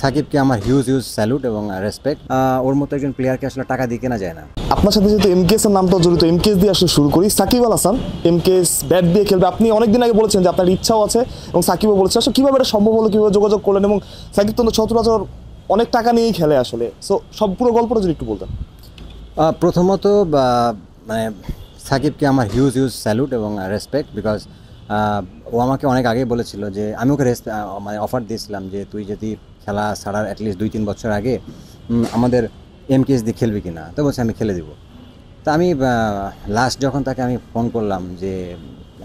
সাকিবকে আমার huge salute এবং রেসপেক্ট। ওর মতো একজন প্লেয়ারকে আসলে টাকা দিয়ে কেনা যায় না। আপনার সাথে যেহেতু এমকেএস এর নামটাও জড়িত, এমকেএস দিয়ে আসলে শুরু করি। সাকিব আল হাসান এমকেএস ব্যাট দিয়ে খেলবে, আপনি অনেকদিন আগে বলেছেন যে আপনার ইচ্ছাও আছে এবং সাকিবও বলেছে। আসলে কীভাবে এটা সম্ভব হলো, কীভাবে যোগাযোগ করলেন? এবং সাকিব তো সচরাচর অনেক টাকা নিয়েই খেলে আসলে, সো সব পুরো গল্পটা যদি একটু বলতেন। প্রথমত মানে সাকিবকে আমার হিউজ স্যালুট এবং রেসপেক্ট, বিকজ ও আমাকে অনেক আগেই বলেছিল যে আমি ওকে মানে অফার দিয়েছিলাম যে তুই যদি খেলা ছাড়ার অ্যাটলিস্ট 2-3 বছর আগে আমাদের এমকেএস দিয়ে খেলবি কিনা, তো বলছে আমি খেলে দিব। তা আমি লাস্ট যখন তাকে আমি ফোন করলাম, যে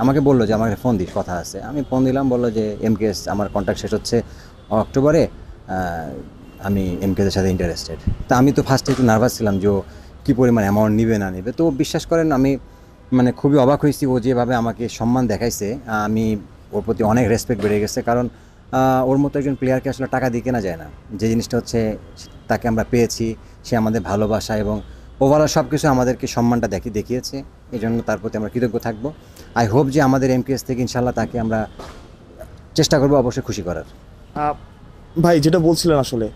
আমাকে বললো যে আমার ফোন দিস, কথা আছে, আমি ফোন দিলাম, বললো যে এমকেএস আমার কন্ট্রাক্ট শেষ হচ্ছে অক্টোবরে, আমি এমকেএসের সাথে ইন্টারেস্টেড। তা আমি তো ফার্স্টে একটু নার্ভাস ছিলাম যে ও কী পরিমাণ অ্যামাউন্ট নিবে না নেবে। তো বিশ্বাস করেন আমি মানে খুবই অবাক হয়েছি, ও যেভাবে আমাকে সম্মান দেখাইছে, আমি ওর প্রতি অনেক রেসপেক্ট বেড়ে গেছে। কারণ ওর মতো একজন প্লেয়ারকে আসলে টাকা দিয়ে কেনা যায় না। যে জিনিসটা হচ্ছে তাকে আমরা পেয়েছি, সে আমাদের ভালোবাসা এবং ওভারঅল সব কিছু আমাদেরকে সম্মানটা দেখিয়েছে। এই জন্য তার প্রতি আমরা কৃতজ্ঞ থাকবো। আই হোপ যে আমাদের এমকেএস থেকে ইনশাল্লাহ তাকে আমরা চেষ্টা করবো অবশ্যই খুশি করার। ভাই যেটা বলছিলেন আসলে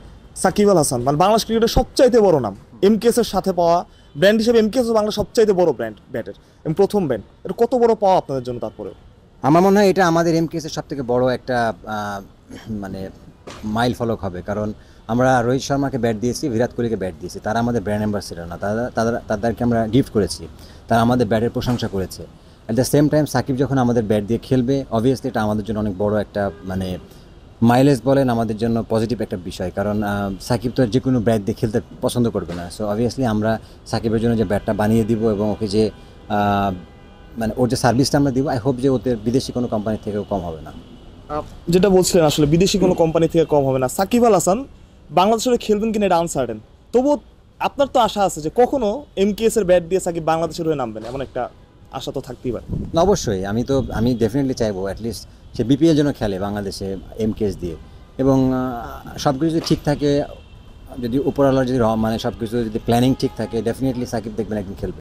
সাকিব আল হাসান মানে বাংলাদেশ ক্রিকেটের সবচাইতে বড় নাম, এমকেএস এর সাথে পাওয়া ব্র্যান্ড হিসেবে এমকেএস বাংলার সবচাইতে বড় ব্র্যান্ড ব্যাটের এবং প্রথম ব্র্যান্ড, এটা কত বড় পাওয়া আপনাদের জন্য? তারপরেও আমার মনে হয় এটা আমাদের এমকেএসের সবথেকে বড় একটা মানে মাইল ফলক হবে। কারণ আমরা রোহিত শর্মাকে ব্যাট দিয়েছি, বিরাট কোহলিকে ব্যাট দিয়েছি, তারা আমাদের ব্র্যান্ড অ্যাম্বাসেডর না, তাদেরকে আমরা গিফট করেছি, তারা আমাদের ব্যাটের প্রশংসা করেছে। At the same time Shakib যখন আমাদের ব্যাট দিয়ে খেলবে, অবভিয়াসলি এটা আমাদের জন্য অনেক বড় একটা মানে মাইলেজ বলেন, আমাদের জন্য পজিটিভ একটা বিষয়। কারণ সাকিব তো যে কোনো ব্যাট দিয়ে খেলতে পছন্দ করবে না। সো অবভিয়াসলি আমরা সাকিবের জন্য যে ব্যাটটা বানিয়ে দিব এবং ওকে যে মানে ওর যে সার্ভিসটা আমরা দিব, আই হোপ যে ওদের বিদেশি কোনো কোম্পানি থেকেও কম হবে না। যেটা বলছিলেন আসলে বিদেশি কোনো কোম্পানি থেকে কম হবে না। সাকিব আল হাসান বাংলাদেশে খেলবেন কিনা এটা আনসার্টেন, তবুও আপনার তো আশা আছে যে কখনো এমকেএস এর ব্যাট দিয়ে সাকিব বাংলাদেশের হয়ে নামবেন, এমন একটা আশা তো থাকতেই পারে। না, অবশ্যই আমি ডেফিনেটলি চাইবো অ্যাটলিস্ট সে বিপিএল জন্য খেলে বাংলাদেশে এমকেএস দিয়ে। এবং সব কিছু যদি ঠিক থাকে, যদি উপরওয়ালার যদি মানে সব কিছু যদি প্ল্যানিং ঠিক থাকে, ডেফিনেটলি সাকিব দেখবেন একদিন খেলবে।